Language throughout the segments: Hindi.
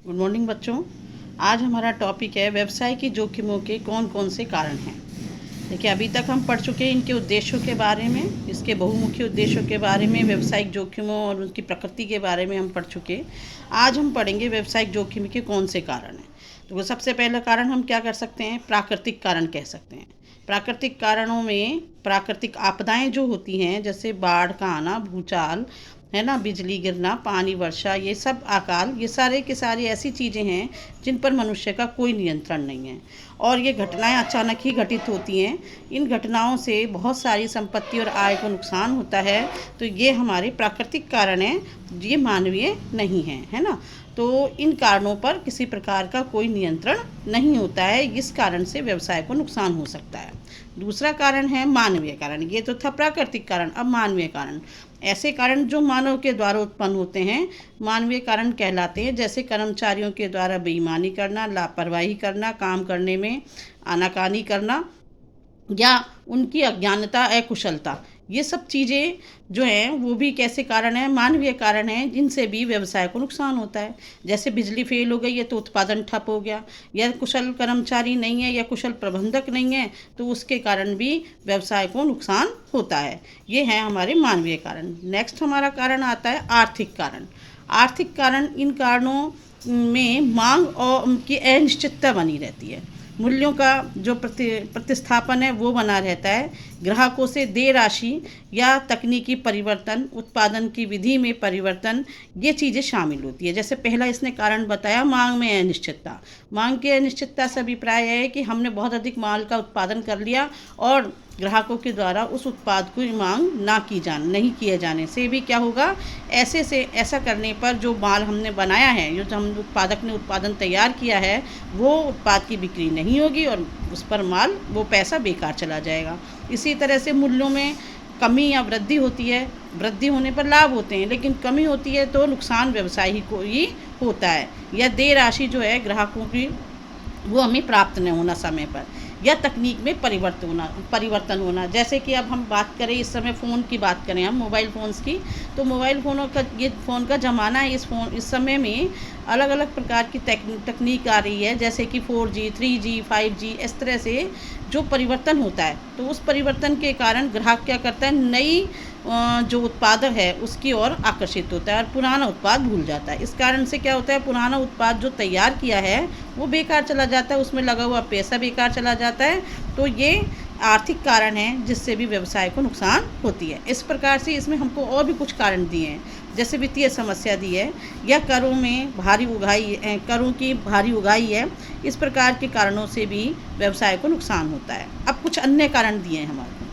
गुड मॉर्निंग बच्चों। आज हमारा टॉपिक है व्यवसाय की जोखिमों के कौन कौन से कारण हैं। देखिए, अभी तक हम पढ़ चुके हैं इनके उद्देश्यों के बारे में, इसके बहुमुखी उद्देश्यों के बारे में, व्यावसायिक जोखिमों और उनकी प्रकृति के बारे में हम पढ़ चुके हैं। आज हम पढ़ेंगे व्यावसायिक जोखिम के कौन से कारण हैं। तो सबसे पहला कारण हम क्या कर सकते हैं, प्राकृतिक कारण कह सकते हैं। प्राकृतिक कारणों में प्राकृतिक आपदाएं जो होती हैं, जैसे बाढ़ का आना, भूचाल है ना, बिजली गिरना, पानी वर्षा, ये सब अकाल, ये सारे के सारी ऐसी चीज़ें हैं जिन पर मनुष्य का कोई नियंत्रण नहीं है और ये घटनाएं अचानक ही घटित होती हैं। इन घटनाओं से बहुत सारी संपत्ति और आय को नुकसान होता है। तो ये हमारे प्राकृतिक कारण हैं, ये मानवीय नहीं हैं, है ना। तो इन कारणों पर किसी प्रकार का कोई नियंत्रण नहीं होता है, इस कारण से व्यवसाय को नुकसान हो सकता है। दूसरा कारण है मानवीय कारण। ये तो था प्राकृतिक कारण, अब मानवीय कारण। ऐसे कारण जो मानव के द्वारा उत्पन्न होते हैं मानवीय कारण कहलाते हैं, जैसे कर्मचारियों के द्वारा बेईमानी करना, लापरवाही करना, काम करने में आनाकानी करना या उनकी अज्ञानता, अकुशलता, ये सब चीज़ें जो हैं वो भी कैसे कारण हैं, मानवीय कारण हैं, जिनसे भी व्यवसाय को नुकसान होता है। जैसे बिजली फेल हो गई है तो उत्पादन ठप हो गया, या कुशल कर्मचारी नहीं है या कुशल प्रबंधक नहीं है तो उसके कारण भी व्यवसाय को नुकसान होता है। ये है हमारे मानवीय कारण। नेक्स्ट हमारा कारण आता है आर्थिक कारण। आर्थिक कारण, इन कारणों में मांग और उनकी अनिश्चितता बनी रहती है। मूल्यों का जो प्रतिस्थापन है वो बना रहता है। ग्राहकों से देय राशि या तकनीकी परिवर्तन, उत्पादन की विधि में परिवर्तन, ये चीज़ें शामिल होती है। जैसे पहला इसने कारण बताया मांग में अनिश्चितता। मांग की अनिश्चितता से अभिप्राय है कि हमने बहुत अधिक माल का उत्पादन कर लिया और ग्राहकों के द्वारा उस उत्पाद की मांग नहीं किए जाने से भी क्या होगा, ऐसा करने पर जो माल हमने बनाया है, जो हम उत्पादक ने उत्पादन तैयार किया है, वो उत्पाद की बिक्री नहीं होगी और उस पर वो पैसा बेकार चला जाएगा। इसी तरह से मूल्यों में कमी या वृद्धि होती है। वृद्धि होने पर लाभ होते हैं, लेकिन कमी होती है तो नुकसान व्यवसायी को ही होता है। या देय राशि जो है ग्राहकों की, वो हमें प्राप्त नहीं होना समय पर, या तकनीक में परिवर्तन होना। जैसे कि अब हम बात करें, इस समय फ़ोन की बात करें हम, मोबाइल फ़ोन्स की, तो मोबाइल फ़ोनों का, ये फ़ोन का ज़माना है। इस समय में अलग अलग प्रकार की तकनीक आ रही है, जैसे कि 4G, 3G, 5G, इस तरह से जो परिवर्तन होता है, तो उस परिवर्तन के कारण ग्राहक क्या करता है, नई जो उत्पाद है उसकी ओर आकर्षित होता है और पुराना उत्पाद भूल जाता है। इस कारण से क्या होता है, पुराना उत्पाद जो तैयार किया है वो बेकार चला जाता है, उसमें लगा हुआ पैसा बेकार चला जाता है। तो ये आर्थिक कारण है जिससे भी व्यवसाय को नुकसान होती है। इस प्रकार से इसमें हमको और भी कुछ कारण दिए हैं, जैसे वित्तीय समस्या दी है, या करों की भारी उगाही है। इस प्रकार के कारणों से भी व्यवसाय को नुकसान होता है। अब कुछ अन्य कारण दिए हैं हमारे को।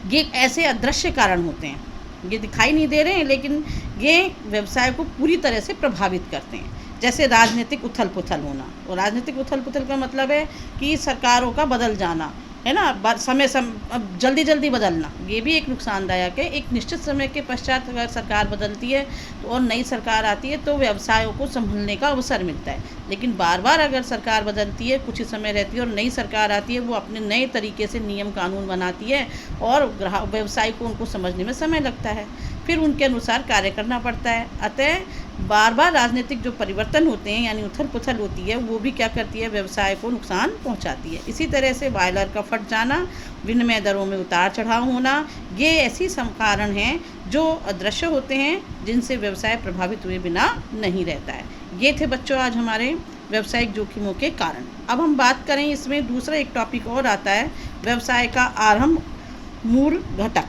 ये ऐसे अदृश्य कारण होते हैं, ये दिखाई नहीं दे रहे हैं, लेकिन ये व्यवसाय को पूरी तरह से प्रभावित करते हैं। जैसे राजनीतिक उथल पुथल होना, और राजनीतिक उथल पुथल का मतलब है कि सरकारों का बदल जाना, है ना, अब जल्दी बदलना, ये भी एक नुकसानदायक है। एक निश्चित समय के पश्चात अगर सरकार बदलती है तो और नई सरकार आती है तो व्यवसायों को संभलने का अवसर मिलता है। लेकिन बार बार अगर सरकार बदलती है, कुछ ही समय रहती है और नई सरकार आती है, वो अपने नए तरीके से नियम कानून बनाती है और व्यवसाय को उनको समझने में समय लगता है, फिर उनके अनुसार कार्य करना पड़ता है। अतः बार बार राजनीतिक जो परिवर्तन होते हैं, यानी उथल पुथल होती है, वो भी क्या करती है, व्यवसाय को नुकसान पहुंचाती है। इसी तरह से बॉयलर का फट जाना, विनिमय दरों में उतार चढ़ाव होना, ये ऐसी कारण हैं जो अदृश्य होते हैं, जिनसे व्यवसाय प्रभावित हुए बिना नहीं रहता है। ये थे बच्चों आज हमारे व्यवसायिक जोखिमों के कारण। अब हम बात करें, इसमें दूसरा एक टॉपिक और आता है, व्यवसाय का आरंभ, मूल घटक।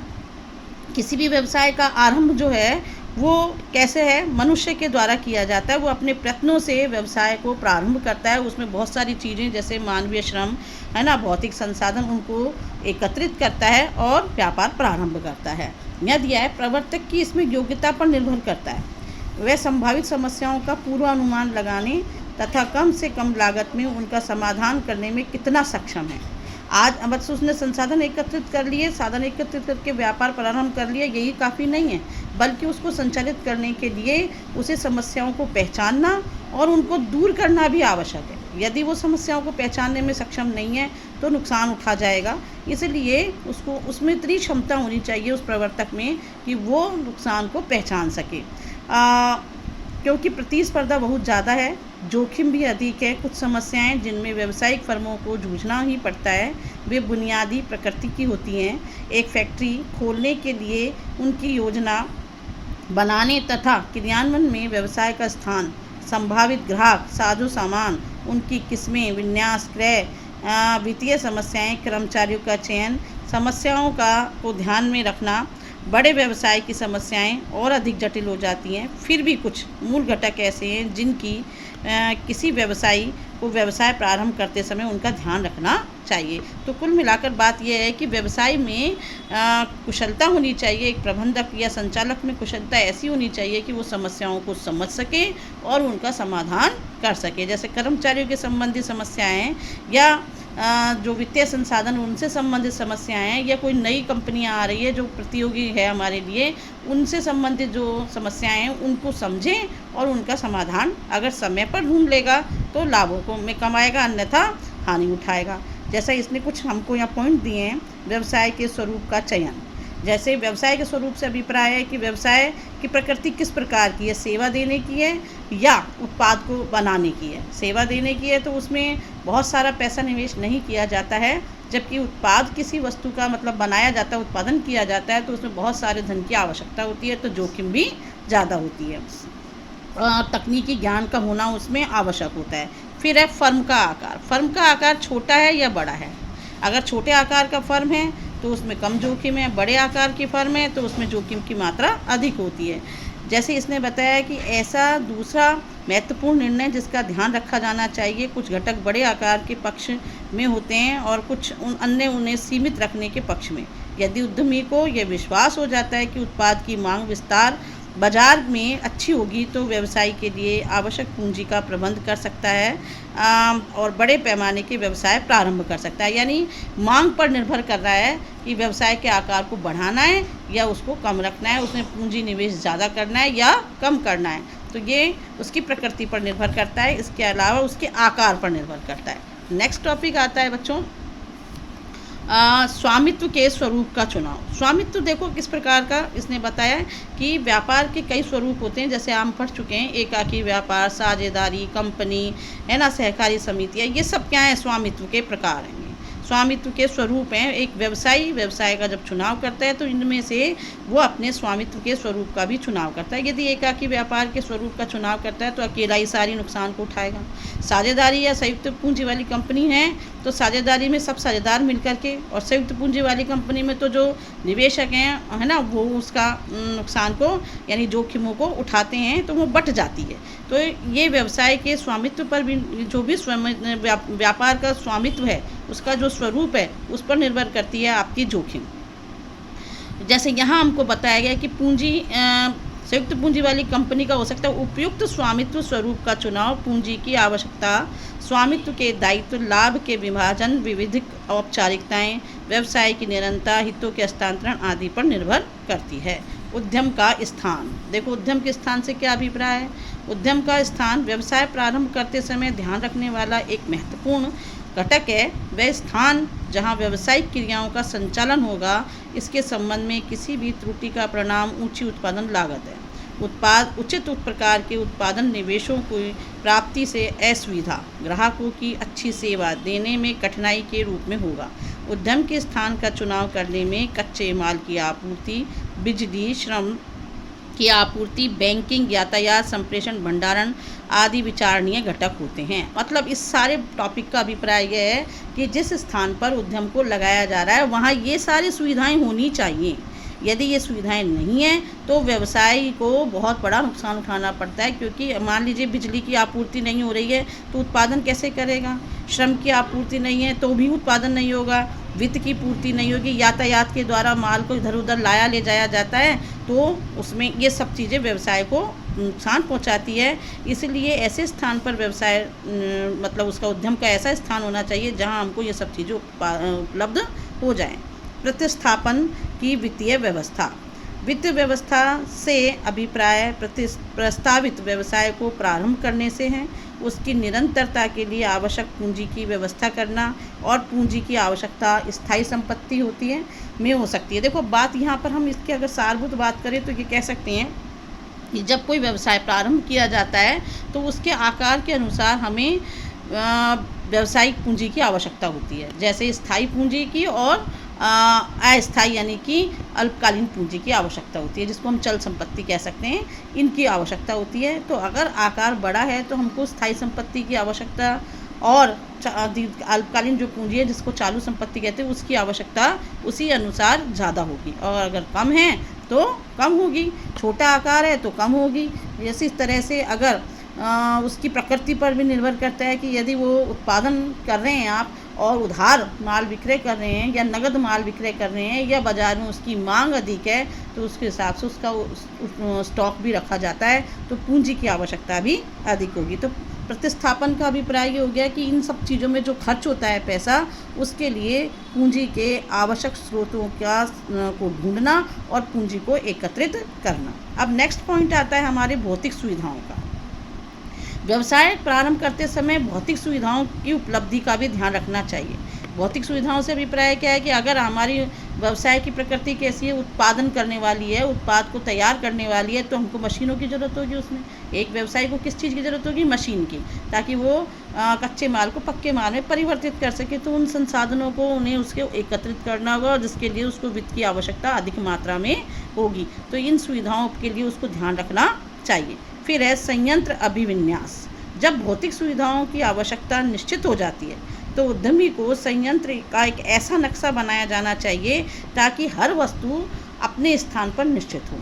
किसी भी व्यवसाय का आरंभ जो है वो कैसे है, मनुष्य के द्वारा किया जाता है। वो अपने प्रयत्नों से व्यवसाय को प्रारंभ करता है। उसमें बहुत सारी चीज़ें, जैसे मानवीय श्रम, है ना, भौतिक संसाधन, उनको एकत्रित करता है और व्यापार प्रारंभ करता है। यदि यह प्रवर्तक की इसमें योग्यता पर निर्भर करता है। वह संभावित समस्याओं का पूर्वानुमान लगाने तथा कम से कम लागत में उनका समाधान करने में कितना सक्षम है। आज बस उसने संसाधन एकत्रित कर लिए, साधन एकत्रित करके व्यापार प्रारंभ कर लिया, यही काफ़ी नहीं है, बल्कि उसको संचालित करने के लिए उसे समस्याओं को पहचानना और उनको दूर करना भी आवश्यक है। यदि वो समस्याओं को पहचानने में सक्षम नहीं है तो नुकसान उठा जाएगा। इसलिए उसमें इतनी क्षमता होनी चाहिए उस प्रवर्तक में कि वो नुकसान को पहचान सके। क्योंकि प्रतिस्पर्धा बहुत ज़्यादा है, जोखिम भी अधिक है। कुछ समस्याएं जिनमें व्यावसायिक फर्मों को जूझना ही पड़ता है वे बुनियादी प्रकृति की होती हैं। एक फैक्ट्री खोलने के लिए उनकी योजना बनाने तथा क्रियान्वयन में व्यवसाय का स्थान, संभावित ग्राहक, साजो सामान, उनकी किस्में, विन्यास, क्रय, वित्तीय समस्याएं, कर्मचारियों का चयन, समस्याओं को ध्यान में रखना। बड़े व्यवसाय की समस्याएं और अधिक जटिल हो जाती हैं। फिर भी कुछ मूल घटक ऐसे हैं जिनकी किसी व्यवसायी को व्यवसाय प्रारंभ करते समय उनका ध्यान रखना चाहिए। तो कुल मिलाकर बात यह है कि व्यवसाय में कुशलता होनी चाहिए। एक प्रबंधक या संचालक में कुशलता ऐसी होनी चाहिए कि वो समस्याओं को समझ सके और उनका समाधान कर सके। जैसे कर्मचारियों के संबंधित समस्याएं या जो वित्तीय संसाधन उनसे संबंधित समस्याएं हैं, या कोई नई कंपनियां आ रही है जो प्रतियोगी है हमारे लिए, उनसे संबंधित जो समस्याएं हैं उनको समझें और उनका समाधान अगर समय पर ढूंढ लेगा तो लाभों को में कमाएगा, अन्यथा हानि उठाएगा। जैसा इसने कुछ हमको यहाँ पॉइंट दिए हैं। व्यवसाय के स्वरूप का चयन, जैसे व्यवसाय के स्वरूप से अभिप्राय है कि व्यवसाय की प्रकृति किस प्रकार की है, सेवा देने की है या उत्पाद को बनाने की है। सेवा देने की है तो उसमें बहुत सारा पैसा निवेश नहीं किया जाता है, जबकि उत्पाद किसी वस्तु का मतलब बनाया जाता है, उत्पादन किया जाता है तो उसमें बहुत सारे धन की आवश्यकता होती है, तो जोखिम भी ज़्यादा होती है। तकनीकी ज्ञान का होना उसमें आवश्यक होता है। फिर है फर्म का आकार। फर्म का आकार छोटा है या बड़ा है। अगर छोटे आकार का फर्म है तो उसमें कम जोखिम है, बड़े आकार की फर्म है तो उसमें जोखिम की मात्रा अधिक होती है। जैसे इसने बताया कि ऐसा दूसरा महत्वपूर्ण निर्णय जिसका ध्यान रखा जाना चाहिए, कुछ घटक बड़े आकार के पक्ष में होते हैं और कुछ अन्य उन्हें सीमित रखने के पक्ष में। यदि उद्यमी को यह विश्वास हो जाता है कि उत्पाद की मांग विस्तार बाजार में अच्छी होगी तो व्यवसाय के लिए आवश्यक पूंजी का प्रबंध कर सकता है और बड़े पैमाने के व्यवसाय प्रारंभ कर सकता है। यानी मांग पर निर्भर कर रहा है कि व्यवसाय के आकार को बढ़ाना है या उसको कम रखना है, उसमें पूंजी निवेश ज़्यादा करना है या कम करना है। तो ये उसकी प्रकृति पर निर्भर करता है, इसके अलावा उसके आकार पर निर्भर करता है। नेक्स्ट टॉपिक आता है बच्चों स्वामित्व के स्वरूप का चुनाव। स्वामित्व देखो किस प्रकार का इसने बताया है कि व्यापार के कई स्वरूप होते हैं, जैसे हम पढ़ चुके हैं एकाकी व्यापार, साझेदारी, कंपनी है ना, सहकारी समितियाँ, ये सब क्या है, स्वामित्व के प्रकार हैं। स्वामित्व के स्वरूप हैं। एक व्यवसायी व्यवसाय का जब चुनाव करता है तो इनमें से वो अपने स्वामित्व के स्वरूप का भी चुनाव करता है। यदि एकाकी व्यापार के स्वरूप का चुनाव करता है तो अकेला ही सारी नुकसान को उठाएगा। साझेदारी या संयुक्त पूंजी वाली कंपनी है तो साझेदारी में सब साझेदार मिलकर के, और संयुक्त पूंजी वाली कंपनी में तो जो निवेशक हैं है ना, वो उसका नुकसान को यानी जोखिमों को उठाते हैं तो वो बट जाती है। तो ये व्यवसाय के स्वामित्व पर भी, जो भी व्यापार का स्वामित्व है उसका जो स्वरूप है उस पर निर्भर करती है आपकी जोखिम। जैसे यहाँ हमको बताया गया कि पूंजी संयुक्त पूंजी वाली कंपनी का हो सकता है उपयुक्त स्वामित्व स्वरूप का चुनाव पूंजी की आवश्यकता, स्वामित्व के दायित्व, लाभ के विभाजन, विविध औपचारिकताएं, व्यवसाय की निरंतरता, हितों के हस्तांतरण आदि पर निर्भर करती है। उद्यम का स्थान, देखो उद्यम के स्थान से क्या अभिप्राय है। उद्यम का स्थान व्यवसाय प्रारंभ करते समय ध्यान रखने वाला एक महत्वपूर्ण घटक है। वह स्थान जहां व्यावसायिक क्रियाओं का संचालन होगा, इसके संबंध में किसी भी त्रुटि का परिणाम ऊंची उत्पादन लागत है। उचित प्रकार के उत्पादन निवेशों की प्राप्ति से असुविधा, ग्राहकों की अच्छी सेवा देने में कठिनाई के रूप में होगा। उद्यम के स्थान का चुनाव करने में कच्चे माल की आपूर्ति, बिजली, श्रम की आपूर्ति, बैंकिंग, यातायात, संप्रेषण, भंडारण आदि विचारणीय घटक होते हैं। मतलब इस सारे टॉपिक का अभिप्राय यह है कि जिस स्थान पर उद्यम को लगाया जा रहा है वहाँ ये सारी सुविधाएं होनी चाहिए। यदि ये सुविधाएं नहीं हैं तो व्यवसायी को बहुत बड़ा नुकसान उठाना पड़ता है, क्योंकि मान लीजिए बिजली की आपूर्ति नहीं हो रही है तो उत्पादन कैसे करेगा, श्रम की आपूर्ति नहीं है तो भी उत्पादन नहीं होगा, वित्त की पूर्ति नहीं होगी, यातायात के द्वारा माल को इधर उधर लाया ले जाया जाता है तो उसमें ये सब चीज़ें व्यवसाय को नुकसान पहुंचाती है। इसलिए ऐसे स्थान पर व्यवसाय मतलब उसका उद्यम का ऐसा स्थान होना चाहिए जहां हमको ये सब चीज़ें उपलब्ध हो जाएं। प्रतिस्थापन की वित्तीय व्यवस्था, वित्त व्यवस्था से अभिप्राय प्रस्तावित व्यवसाय को प्रारंभ करने से है। उसकी निरंतरता के लिए आवश्यक पूंजी की व्यवस्था करना, और पूंजी की आवश्यकता स्थायी संपत्ति होती है में हो सकती है। देखो बात यहाँ पर हम इसकी अगर सारभूत बात करें तो ये कह सकते हैं कि जब कोई व्यवसाय प्रारंभ किया जाता है तो उसके आकार के अनुसार हमें व्यावसायिक पूंजी की आवश्यकता होती है, जैसे स्थायी पूंजी की और अस्थायी यानी कि अल्पकालीन पूंजी की आवश्यकता होती है, जिसको हम चल संपत्ति कह सकते हैं, इनकी आवश्यकता होती है। तो अगर आकार बड़ा है तो हमको स्थायी संपत्ति की आवश्यकता और अल्पकालीन जो पूंजी है जिसको चालू संपत्ति कहते हैं उसकी आवश्यकता उसी अनुसार ज़्यादा होगी, और अगर कम है तो कम होगी, छोटा आकार है तो कम होगी। इसी तरह से अगर उसकी प्रकृति पर भी निर्भर करता है कि यदि वो उत्पादन कर रहे हैं आप और उधार माल विक्रय कर रहे हैं या नगद माल विक्रय कर रहे हैं या बाज़ार में उसकी मांग अधिक है तो उसके हिसाब से उसका स्टॉक भी रखा जाता है, तो पूंजी की आवश्यकता भी अधिक होगी। तो प्रतिस्थापन का अभिप्राय ये हो गया कि इन सब चीज़ों में जो खर्च होता है पैसा, उसके लिए पूंजी के आवश्यक स्रोतों को ढूंढना और पूंजी को एकत्रित करना। अब नेक्स्ट पॉइंट आता है हमारे भौतिक सुविधाओं का। व्यवसाय प्रारंभ करते समय भौतिक सुविधाओं की उपलब्धि का भी ध्यान रखना चाहिए। भौतिक सुविधाओं से अभिप्राय क्या है कि अगर हमारी व्यवसाय की प्रकृति कैसी है, उत्पादन करने वाली है, उत्पाद को तैयार करने वाली है, तो हमको मशीनों की ज़रूरत होगी। उसमें एक व्यवसाय को किस चीज़ की ज़रूरत होगी? मशीन की, ताकि वो कच्चे माल को पक्के माल में परिवर्तित कर सके। तो उन संसाधनों को उन्हें उसके एकत्रित करना होगा और जिसके लिए उसको वित्त की आवश्यकता अधिक मात्रा में होगी। तो इन सुविधाओं के लिए उसको ध्यान रखना चाहिए। फिर है संयंत्र अभिविन्यास। जब भौतिक सुविधाओं की आवश्यकता निश्चित हो जाती है तो उद्यमी को संयंत्र का एक ऐसा नक्शा बनाया जाना चाहिए ताकि हर वस्तु अपने स्थान पर निश्चित हो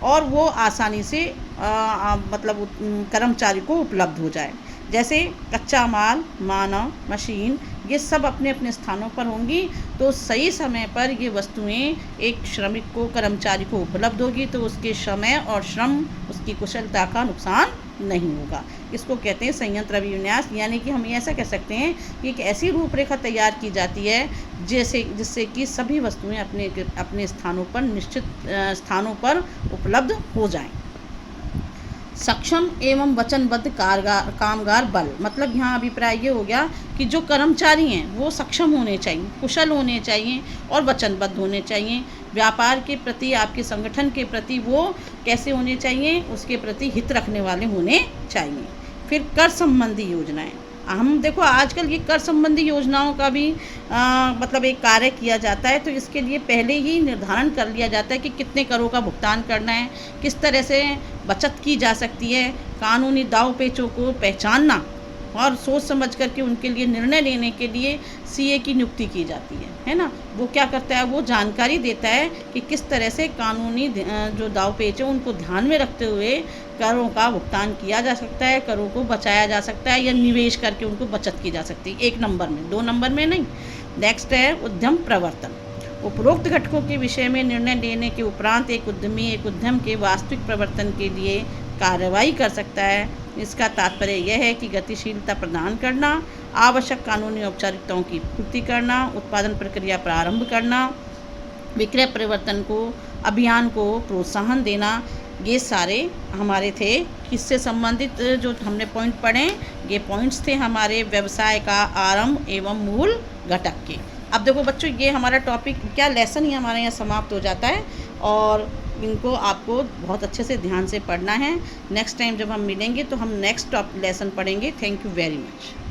और वो आसानी से मतलब कर्मचारी को उपलब्ध हो जाए। जैसे कच्चा माल, मानव, मशीन, ये सब अपने अपने स्थानों पर होंगी तो सही समय पर ये वस्तुएं एक श्रमिक को, कर्मचारी को उपलब्ध होगी, तो उसके समय और श्रम, उसकी कुशलता का नुकसान नहीं होगा। इसको कहते हैं संयंत्र अभिविन्यास। यानी कि हम ऐसा कह सकते हैं कि एक ऐसी रूपरेखा तैयार की जाती है जिससे कि सभी वस्तुएं अपने स्थानों पर, निश्चित स्थानों पर उपलब्ध हो जाएं। सक्षम एवं वचनबद्ध कामगार बल, मतलब यहाँ अभिप्राय ये हो गया कि जो कर्मचारी हैं वो सक्षम होने चाहिए, कुशल होने चाहिए और वचनबद्ध होने चाहिए। व्यापार के प्रति, आपके संगठन के प्रति वो कैसे होने चाहिए? उसके प्रति हित रखने वाले होने चाहिए। फिर कर संबंधी योजनाएं। हम देखो आजकल ये कर संबंधी योजनाओं का भी मतलब एक कार्य किया जाता है। तो इसके लिए पहले ही निर्धारण कर लिया जाता है कि कितने करों का भुगतान करना है, किस तरह से बचत की जा सकती है, कानूनी दाव पेचों को पहचानना और सोच समझ करके उनके लिए निर्णय लेने के लिए सीए की नियुक्ति की जाती है ना। वो क्या करता है? वो जानकारी देता है कि किस तरह से कानूनी जो दाव पेच है उनको ध्यान में रखते हुए करों का भुगतान किया जा सकता है, करों को बचाया जा सकता है या निवेश करके उनको बचत की जा सकती है। 1 नंबर में, 2 नंबर में नहीं। नेक्स्ट है उद्यम प्रवर्तन। उपरोक्त घटकों के विषय में निर्णय लेने के उपरांत एक उद्यमी एक उद्यम के वास्तविक प्रवर्तन के लिए कार्रवाई कर सकता है। इसका तात्पर्य यह है कि गतिशीलता प्रदान करना, आवश्यक कानूनी औपचारिकताओं की पूर्ति करना, उत्पादन प्रक्रिया प्रारंभ करना, विक्रय परिवर्तन को अभियान को प्रोत्साहन देना, ये सारे हमारे थे किससे संबंधित जो हमने पॉइंट पढ़े। ये पॉइंट्स थे हमारे व्यवसाय का आरंभ एवं मूल घटक के। अब देखो बच्चों, ये हमारा टॉपिक क्या लेसन ही हमारे यहाँ समाप्त हो जाता है और इनको आपको बहुत अच्छे से ध्यान से पढ़ना है। नेक्स्ट टाइम जब हम मिलेंगे तो हम नेक्स्ट लेसन पढ़ेंगे। Thank you very much.